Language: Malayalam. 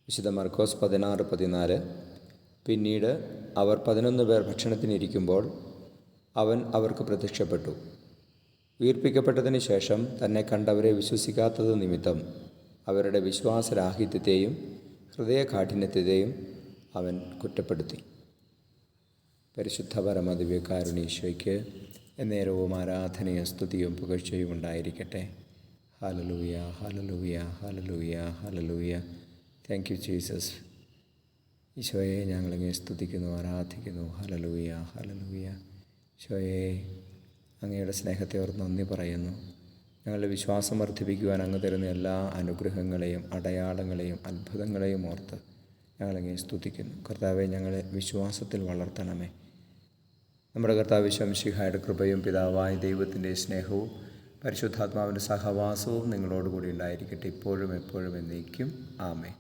വിശുദ്ധ മർക്കോസ് 16:14. പിന്നീട് അവർ 11 പേർ ഭക്ഷണത്തിനിരിക്കുമ്പോൾ അവൻ അവർക്ക് പ്രത്യക്ഷപ്പെട്ടു. ഉയിർപ്പിക്കപ്പെട്ടതിന് ശേഷം തന്നെ കണ്ടവരെ വിശ്വസിക്കാത്തത് നിമിത്തം അവരുടെ വിശ്വാസരാഹിത്യത്തെയും ഹൃദയകാഠിന്യത്തെയും അവൻ കുറ്റപ്പെടുത്തി. പരിശുദ്ധ പരമദിവ്യകാരുണ്യേശ്വയ്ക്ക് എന്നേരവും ആരാധനയും സ്തുതിയും പുകഴ്ചയും ഉണ്ടായിരിക്കട്ടെ. Hallelujah, hallelujah, hallelujah, hallelujah. Thank you Jesus. ഈശോയെ ഞങ്ങളങ്ങേ സ്തുതിക്കുന്നു, ആരാധിക്കുന്നു. Hallelujah, hallelujah. ഈശോയെ അങ്ങയുടെ സ്നേഹത്തെ ഓർത്ത് നന്ദി പറയുന്നു. ഞങ്ങളുടെ വിശ്വാസം വർദ്ധിപ്പിക്കുവാൻ അങ്ങ് തരുന്ന എല്ലാ അനുഗ്രഹങ്ങളെയും അടയാളങ്ങളെയും അത്ഭുതങ്ങളെയും ഓർത്ത് ഞങ്ങളങ്ങേ സ്തുതിക്കുന്നു. കർത്താവെ, ഞങ്ങളെ വിശ്വാസത്തിൽ വളർത്തണമേ. നമ്മുടെ കർത്താവ് ശംശിഹായുടെ കൃപയും പിതാവായ ദൈവത്തിൻ്റെ സ്നേഹവും പരിശുദ്ധാത്മാവിൻ്റെ സഹവാസവും നിങ്ങളോടുകൂടി ഉണ്ടായിരിക്കട്ടെ, ഇപ്പോഴും എപ്പോഴും എന്നേക്കും. ആമേൻ.